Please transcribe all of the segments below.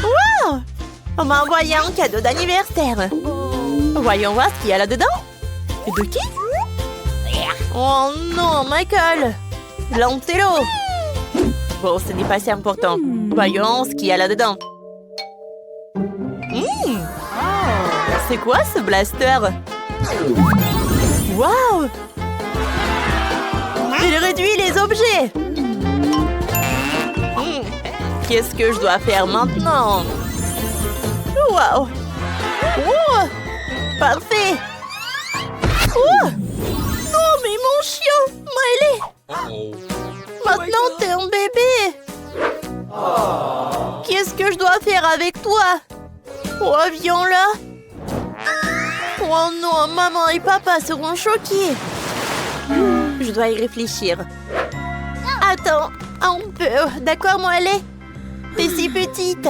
Wow! On m'a envoyé un cadeau d'anniversaire. Voyons voir ce qu'il y a là-dedans. Et de qui? Oh non, Michael! Lancelot! Bon, ce n'est pas si important. Voyons ce qu'il y a là-dedans. C'est quoi ce blaster? Wow! Il réduit les objets! Qu'est-ce que je dois faire maintenant? Wow! Oh! Parfait! Oh! Oh, mais mon chien! Miley! Maintenant, t'es un bébé! Qu'est-ce que je dois faire avec toi? Oh, viens-là! Oh non, maman et papa seront choqués! Je dois y réfléchir. Attends, un peu. D'accord, Miley? T'es si petite.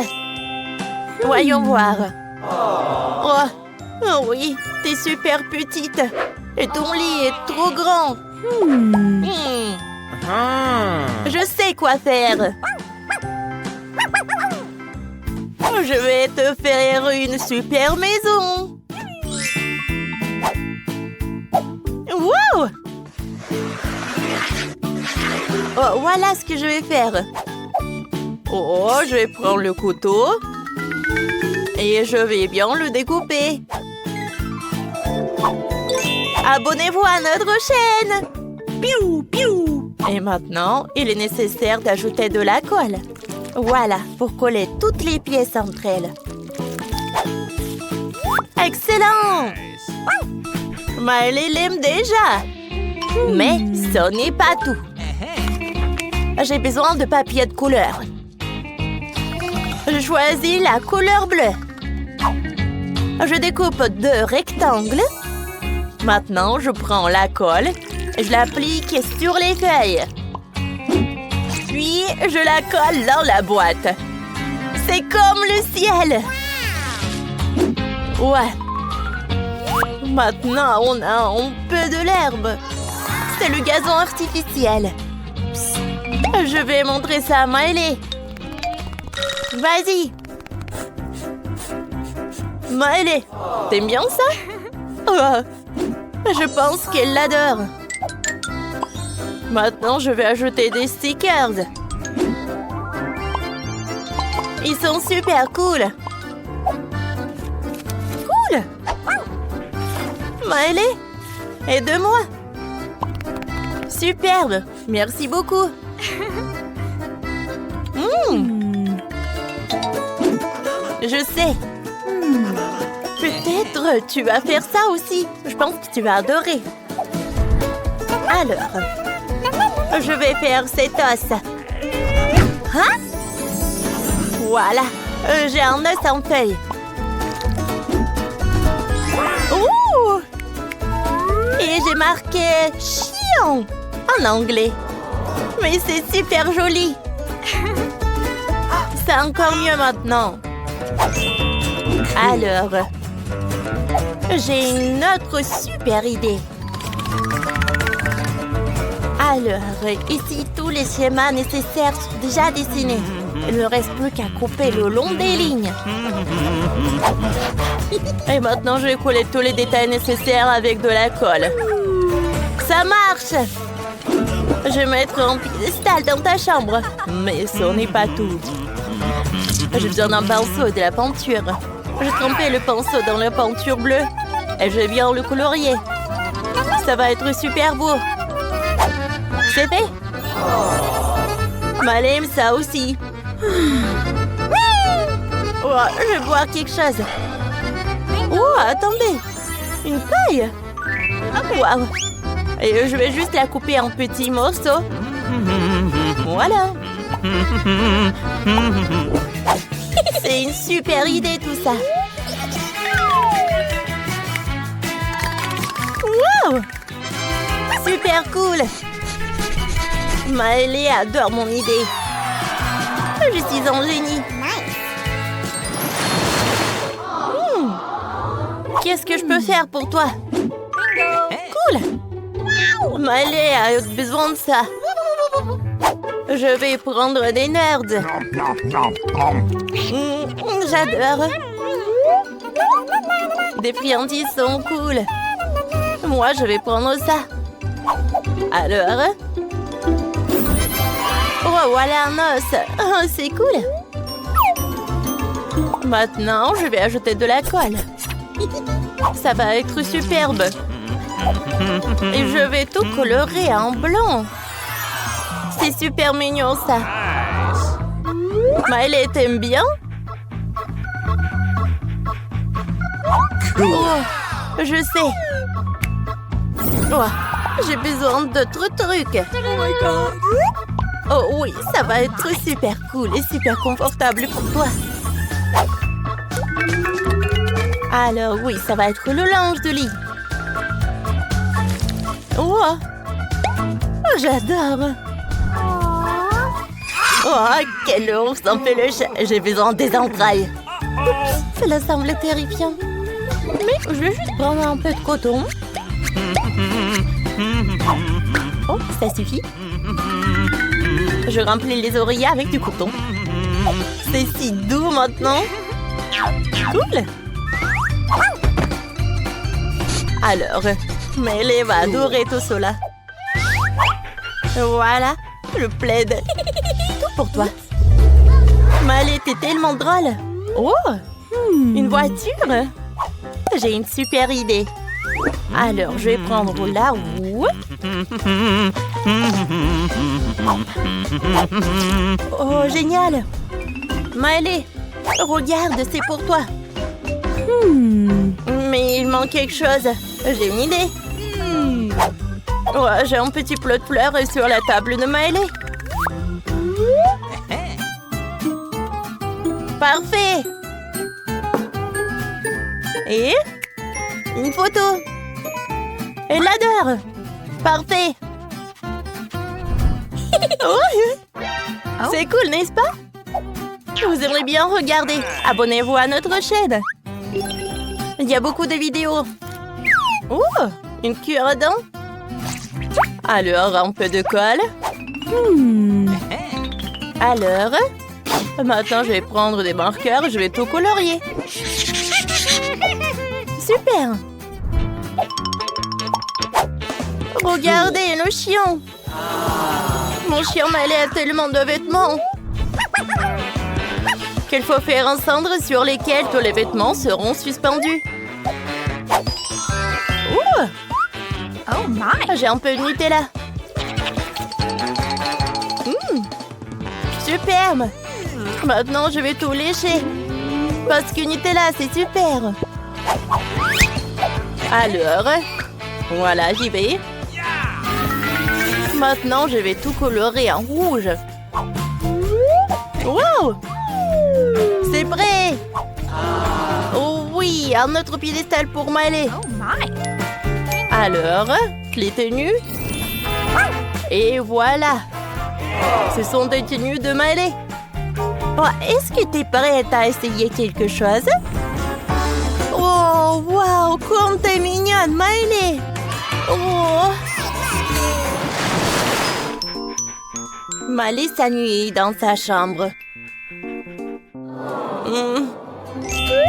Voyons voir. Oh oui, t'es super petite. Et ton lit est trop grand. Je sais quoi faire. Je vais te faire une super maison. Wow! Oh, voilà ce que je vais faire. Oh, je vais prendre le couteau. Et je vais bien le découper. Abonnez-vous à notre chaîne. Piou, piou. Et maintenant, il est nécessaire d'ajouter de la colle. Voilà, pour coller toutes les pièces entre elles. Excellent! Miley l'aime déjà. Mais ce n'est pas tout. J'ai besoin de papier de couleur. Je choisis la couleur bleue. Je découpe 2 rectangles. Maintenant, je prends la colle et je l'applique sur les feuilles. Puis, je la colle dans la boîte. C'est comme le ciel. Ouais. Maintenant, on a un peu de l'herbe. C'est le gazon artificiel. Je vais montrer ça à Miley. Vas-y. Miley, t'aimes bien ça? Oh, je pense qu'elle l'adore. Maintenant, je vais ajouter des stickers. Ils sont super cool. Cool. Miley, aide-moi. Superbe. Merci beaucoup. Je sais. Peut-être tu vas faire ça aussi. Je pense que tu vas adorer. Alors, je vais faire cet os. Hein? Voilà. J'ai un os en feuille. Ouh! Et j'ai marqué « chien » en anglais. Mais c'est super joli. C'est encore mieux maintenant. Alors, j'ai une autre super idée. Alors, ici, tous les schémas nécessaires sont déjà dessinés. Il ne reste plus qu'à couper le long des lignes. Et maintenant, je vais coller tous les détails nécessaires avec de la colle. Ça marche! Je vais mettre un piédestal dans ta chambre. Mais ce n'est pas tout. J'ai besoin d'un pinceau et de la peinture. Je trempais le pinceau dans la peinture bleue. Et je viens le colorier. Ça va être super beau. C'est fait. Miley aime ça aussi. Oh, je vais boire quelque chose. Oh, attendez. Une paille. Wow. Et je vais juste la couper en petits morceaux. Voilà. C'est une super idée tout ça. Wow! Super cool. Miley adore mon idée. Je suis un génie. Qu'est-ce que je peux faire pour toi? Cool. Miley a besoin de ça. Je vais prendre des nerds. J'adore. Des friandises sont cool. Moi, je vais prendre ça. Alors? Oh, voilà un os. Oh, c'est cool. Maintenant, je vais ajouter de la colle. Ça va être superbe. Et je vais tout colorer en blanc. C'est super mignon, ça. Miley, t'aimes bien? Oh, je sais. Oh, j'ai besoin d'autres trucs. Oh oui, ça va être super cool et super confortable pour toi. Alors oui, ça va être le linge de lit. Oh, j'adore. Oh, quel ours en peluche. J'ai besoin des entrailles. Oups, cela semble terrifiant. Mais je vais juste prendre un peu de coton. Oh, ça suffit. Je remplis les oreillers avec du coton. C'est si doux maintenant. Cool. Alors, Miley va adorer tout cela. Voilà, le plaid. Tout pour toi. Miley, t'es tellement drôle. Oh, une voiture. J'ai une super idée. Alors, je vais prendre la roue. Oh, génial. Miley, regarde, c'est pour toi. Mais il manque quelque chose. J'ai une idée. Oh, j'ai un petit plot de fleurs sur la table de Miley. Parfait. Et une photo. Elle l'adore. Parfait. Oh, c'est cool, n'est-ce pas? Vous aimeriez bien regarder. Abonnez-vous à notre chaîne. Il y a beaucoup de vidéos. Oh, une cure-dent. Alors, un peu de colle. Alors, maintenant, je vais prendre des marqueurs. Je vais tout colorier. Super. Regardez, le chien. Mon chien Miley a tellement de vêtements qu'il faut faire un cendre sur lesquels tous les vêtements seront suspendus. Ouh! Oh my! J'ai un peu de Nutella. Superbe! Maintenant, je vais tout lécher. Parce que Nutella, c'est super. Alors, voilà, j'y vais. Maintenant, je vais tout colorer en rouge. Wow! C'est prêt! Oh oui, un autre piédestal pour Miley. Alors, les tenues. Et voilà. Ce sont des tenues de Miley. Oh, est-ce que tu es prête à essayer quelque chose? Oh, wow, comme t'es mignonne, Miley! Oh! Miley s'ennuie dans sa chambre.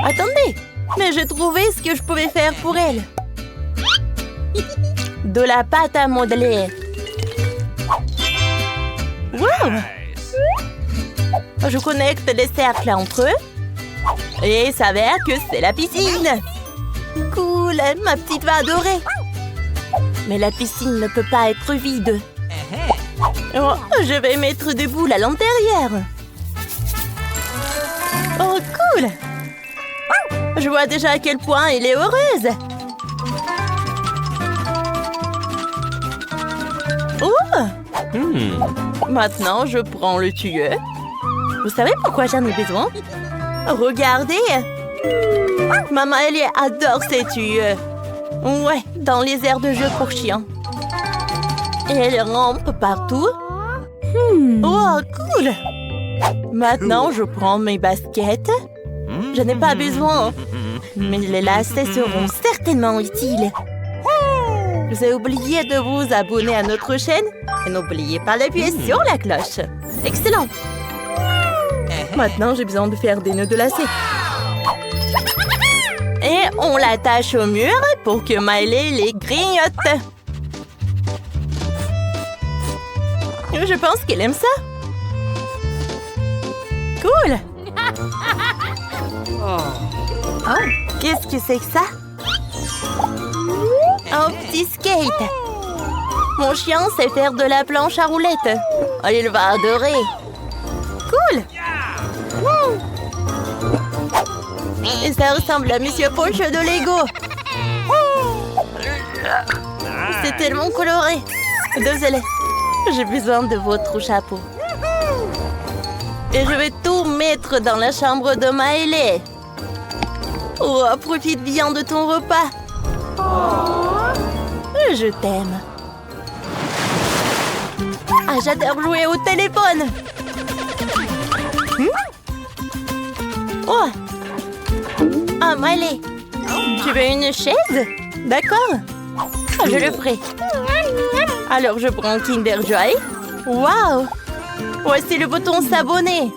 Attendez, mais j'ai trouvé ce que je pouvais faire pour elle. De la pâte à modeler. Wow! Je connecte les cercles entre eux. Et il s'avère que c'est la piscine. Cool, ma petite va adorer. Mais la piscine ne peut pas être vide. Oh, je vais mettre des boules à l'intérieur. Oh, cool. Je vois déjà à quel point elle est heureuse. Oh! Maintenant, je prends le tuyau. Vous savez pourquoi j'en ai besoin? Regardez! Maman Ellie adore ces tuyaux. Ouais, dans les aires de jeu pour chiens. Et elle rampe partout. Oh, cool! Maintenant, je prends mes baskets. Je n'ai pas besoin, mais les lacets seront certainement utiles. Vous avez oublié de vous abonner à notre chaîne? Et n'oubliez pas d'appuyer sur la cloche. Excellent. Maintenant, j'ai besoin de faire des nœuds de lacets. Et on l'attache au mur pour que Miley les grignote. Je pense qu'elle aime ça. Cool. Oh, qu'est-ce que c'est que ça? Un petit skate. Mon chien sait faire de la planche à roulettes. Oh, il va adorer. Cool. Et ça ressemble à Monsieur Poche de Lego. C'est tellement coloré. Désolé. J'ai besoin de votre chapeau. Et je vais tout mettre dans la chambre de Miley. Oh, profite bien de ton repas. Je t'aime. Ah, j'adore jouer au téléphone. Oh. Ah, Miley. Tu veux une chaise? D'accord. Je le ferai. Alors, je prends Kinder Joy. Waouh! Voici le bouton s'abonner.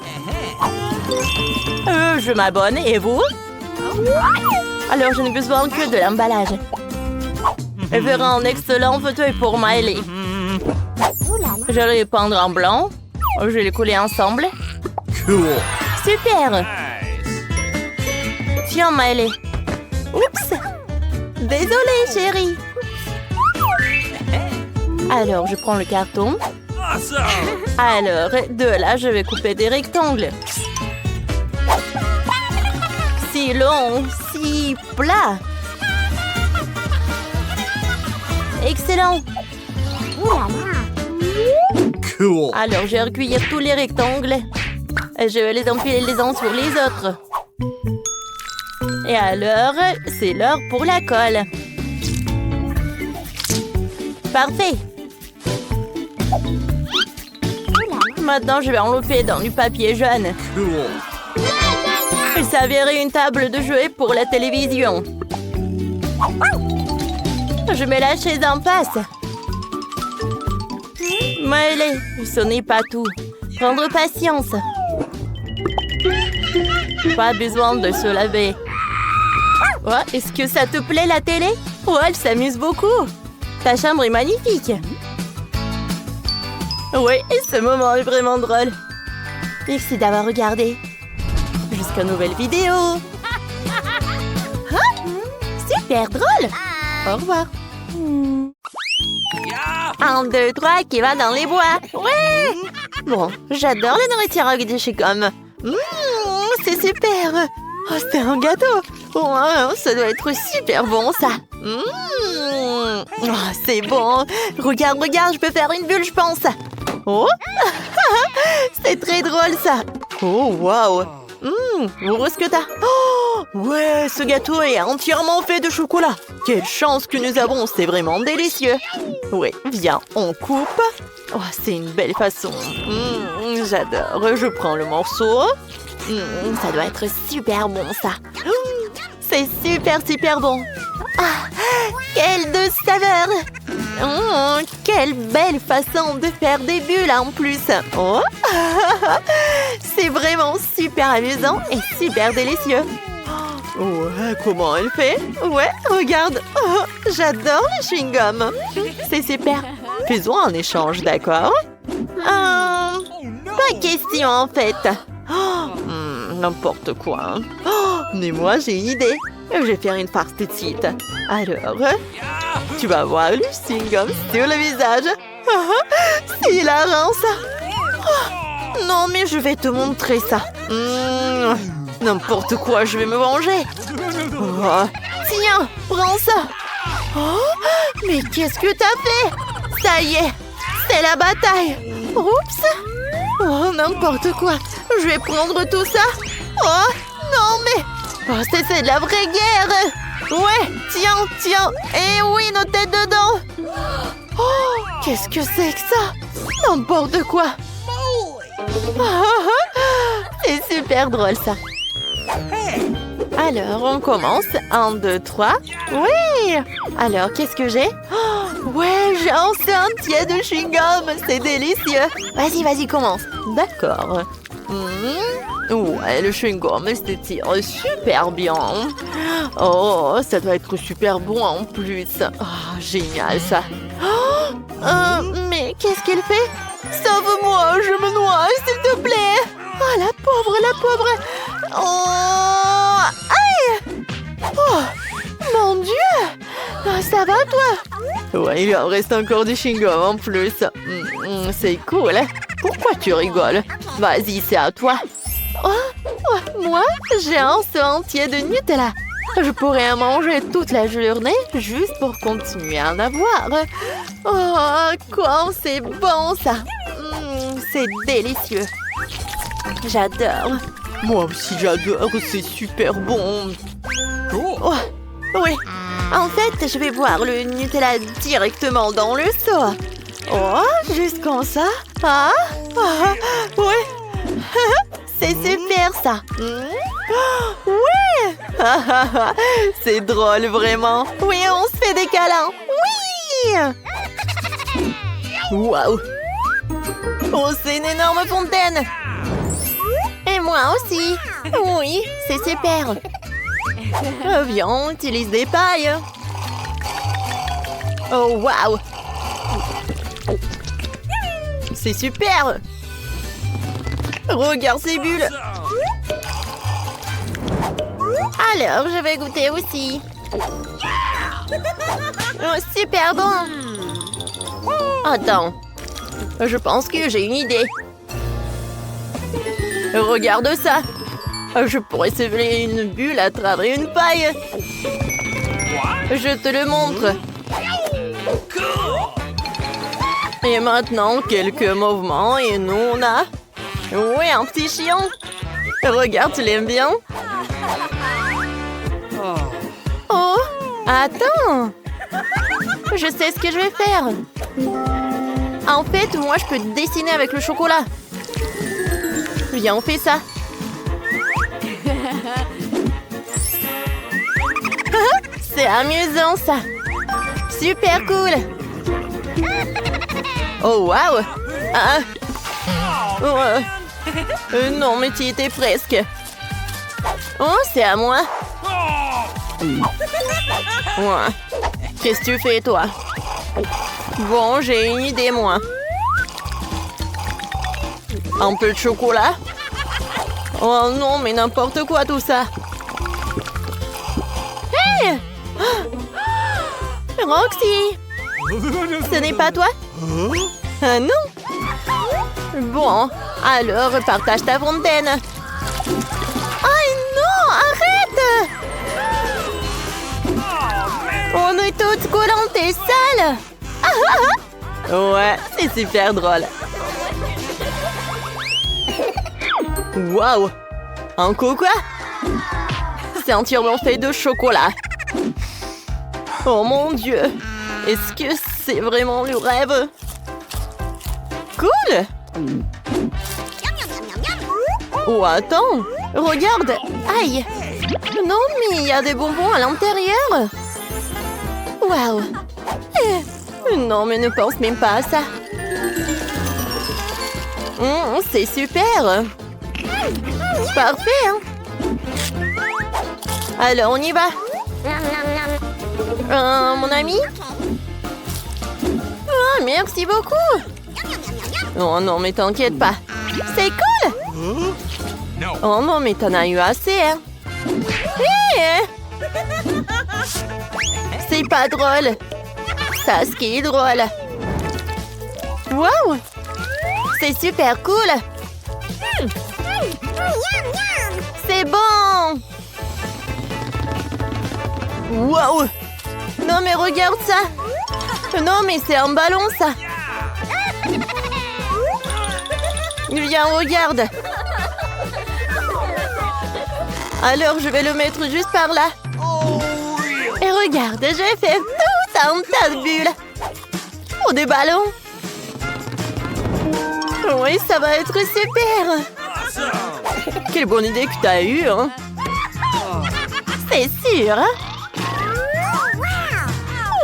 Je m'abonne. Et vous? Alors, je n'ai besoin que de l'emballage. Elle fera un excellent fauteuil pour Miley. Je vais les peindre en blanc. Je vais les coller ensemble. Super! Tiens, Miley. Oups! Désolée, chérie. Alors, je prends le carton. Alors, de là, je vais couper des rectangles. Si long, si plat. Excellent. Cool. Alors, je vais recueillir tous les rectangles. Et je vais les empiler les uns sur les autres. Et alors, c'est l'heure pour la colle. Parfait. Maintenant, je vais envelopper dans du papier jaune. Cool. Il s'avérait une table de jouets pour la télévision. Je mets la chaise en face. Miley, ce n'est pas tout. Prendre patience. Pas besoin de se laver. Oh, est-ce que ça te plaît la télé? Oh, elle s'amuse beaucoup. Ta chambre est magnifique. Oui, ce moment est vraiment drôle. Merci d'avoir regardé. Jusqu'à nouvelle vidéo. Ah, super drôle. Au revoir. 1, 2, 3, qui va dans les bois. Ouais. Bon, j'adore la nourriture avec des chicoms. C'est super. Oh, c'est un gâteau. Oh, ça doit être super bon, ça. Oh, c'est bon. Regarde, regarde, je peux faire une bulle, je pense. Oh, c'est très drôle, ça. Oh, waouh. Où est-ce que t'as? Oh, ouais, ce gâteau est entièrement fait de chocolat. Quelle chance que nous avons, c'est vraiment délicieux. Oui, viens, on coupe. Oh, c'est une belle façon. J'adore, je prends le morceau. Ça doit être super bon, ça. C'est super, super bon. Ah, quelle douce saveur. Quelle belle façon de faire des bulles en plus. Oh, c'est vraiment super amusant et super délicieux. Ouais, comment elle fait? Ouais, regarde. Oh, j'adore les chewing-gums. C'est super. Faisons un échange, d'accord? Pas question, en fait. N'importe quoi. Mais moi, j'ai une idée. Je vais faire une farce tout de suite. Alors, tu vas voir le chewing-gum sur le visage. C'est hilarant, ça. Non, mais je vais te montrer ça. N'importe quoi, je vais me venger. Tiens, prends ça. Mais qu'est-ce que t'as fait? Ça y est, c'est la bataille. Oups. Oh, n'importe quoi. Je vais prendre tout ça. Oh, non, mais... Oh, c'est de la vraie guerre. Ouais, tiens, tiens. Eh oui, nos têtes dedans. Oh, qu'est-ce que c'est que ça? N'importe quoi. C'est super drôle, ça. Alors, on commence. 1, 2, 3. Oui. Alors, qu'est-ce que j'ai? Ouais, j'ai un entier de chewing-gum. C'est délicieux. Vas-y, vas-y, commence. D'accord. Ouais, le chewing-gum s'étire super bien. Oh, ça doit être super bon en plus. Oh, génial ça. Mais qu'est-ce qu'elle fait? Sauve-moi, je me noie, s'il te plaît. Oh, la pauvre, la pauvre. Oh, aïe. Oh, mon Dieu. Ça va, toi? Ouais, il en reste encore du chewing-gum en plus. C'est cool. Pourquoi tu rigoles? Vas-y, c'est à toi. Oh, moi, j'ai un seau entier de Nutella. Je pourrais en manger toute la journée juste pour continuer à en avoir. Oh, quoi, c'est bon ça. C'est délicieux. J'adore. Moi aussi, j'adore. C'est super bon. Oh, oui. En fait, je vais boire le Nutella directement dans le seau. Oh, juste comme ça. Ah, ouais. C'est super ça. Oui. C'est drôle vraiment. Oui, on se fait des câlins. Oui. Waouh. Oh, c'est une énorme fontaine. Et moi aussi. Oui, c'est super. Viens, on utilise des pailles. Oh, waouh. C'est super. Regarde ces bulles. Alors, je vais goûter aussi. Oh, super bon. Attends. Je pense que j'ai une idée. Regarde ça. Je pourrais sevrer une bulle à travers une paille. Je te le montre. Et maintenant, quelques mouvements et nous on a... Oui, un petit chien. Regarde, tu l'aimes bien? Oh, attends. Je sais ce que je vais faire. En fait, moi, je peux dessiner avec le chocolat. Viens, on fait ça. C'est amusant, ça. Super cool. Oh, waouh. Non, mais tu y étais presque. Oh, c'est à moi. Ouais. Qu'est-ce que tu fais, toi? Bon, j'ai une idée, moi. Un peu de chocolat? Oh non, mais n'importe quoi, tout ça. Hey! Roxy! Ce n'est pas toi? Non? Bon, alors partage ta fontaine. Oh non, arrête! On est toutes collantes et sales. Ouais, c'est super drôle. Waouh! Un coco? C'est entièrement fait de chocolat. Oh mon Dieu! Est-ce que c'est vraiment le rêve? Cool! Oh, attends! Regarde! Aïe! Non, mais il y a des bonbons à l'intérieur! Waouh! Non, mais ne pense même pas à ça! C'est super! Parfait, hein? Alors, on y va! Mon ami? Oh, merci beaucoup! Oh non, mais t'inquiète pas! C'est cool! Oh non, mais t'en as eu assez, hein? Hey! C'est pas drôle! Ça, ce qui est drôle! Wow! C'est super cool! C'est bon! Wow! Non, mais regarde ça! Non, mais c'est un ballon, ça! Viens, regarde! Alors, je vais le mettre juste par là. Et regarde, j'ai fait tout un tas de bulles. Oh, des ballons! Oui, ça va être super! Quelle bonne idée que tu as eue, hein? C'est sûr, hein?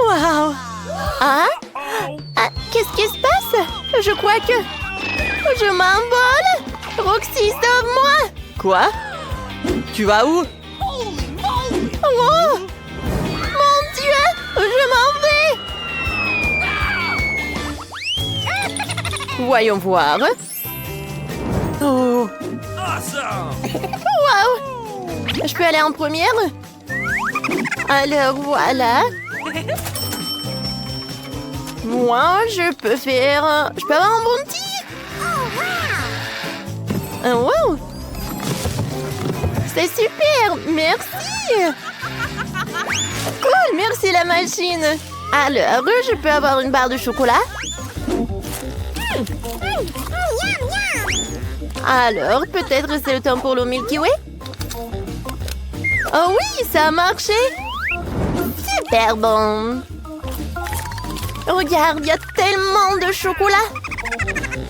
Waouh! Ah? Ah, qu'est-ce qui se passe? Je crois que... je m'envole! Roxy, sauve-moi! Quoi? Tu vas où? Oh! Mon Dieu! Je m'en vais! Voyons voir. Oh, Wow! Je peux aller en première? Alors voilà. Moi, je peux faire... je peux avoir un bounty? Wow! C'est super! Merci! Cool! Merci la machine! Alors, je peux avoir une barre de chocolat? Alors, peut-être c'est le temps pour le Milky Way? Oh oui, ça a marché! Super bon! Regarde, il y a tellement de chocolat!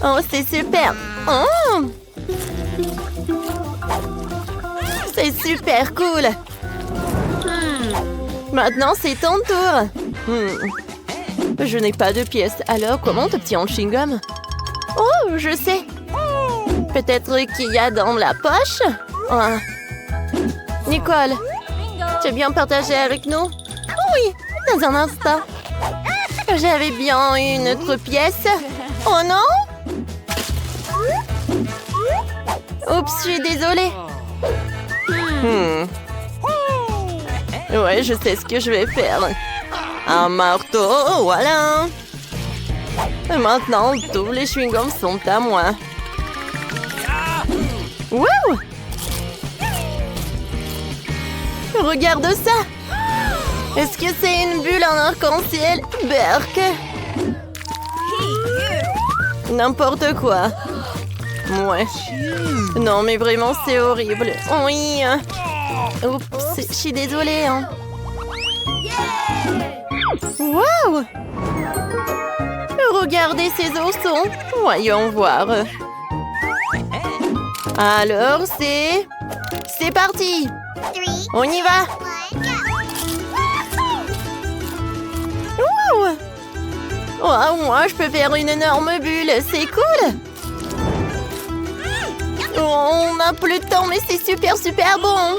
Oh, c'est super! Oh! C'est super cool! Maintenant, c'est ton tour! Je n'ai pas de pièces, alors comment t'obtiens un chewing-gum? Oh, je sais! Peut-être qu'il y a dans la poche? Oh. Nicole, tu veux bien partager avec nous? Oui, dans un instant. J'avais bien une autre pièce. Oh non? Oups, je suis désolée. Ouais, je sais ce que je vais faire. Un marteau, voilà. Et maintenant, tous les chewing-gums sont à moi. Wow! Regarde ça! Est-ce que c'est une bulle en arc-en-ciel? Berk! N'importe quoi. Ouais. Non, mais vraiment, c'est horrible. Oui. Oups, je suis désolée. Hein. Wow! Regardez ces oursons. Voyons voir. Alors, c'est parti! On y va! Wow! Oh, moi, je peux faire une énorme bulle. C'est cool! Oh, on n'a plus de temps, mais c'est super, super bon!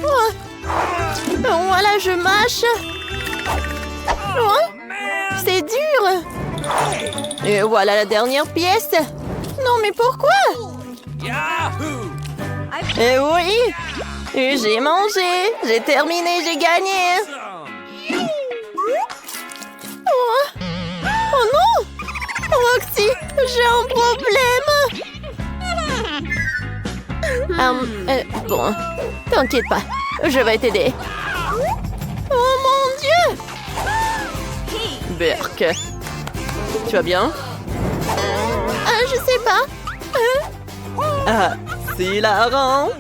Oh. Voilà, je mâche! Oh. C'est dur! Et voilà la dernière pièce! Non, mais pourquoi? Eh oui! J'ai mangé! J'ai terminé, j'ai gagné! Oh, oh non! Roxy, j'ai un problème! Bon, t'inquiète pas, je vais t'aider. Oh mon Dieu! Berk, tu vas bien? Je sais pas. ah, c'est hilarant.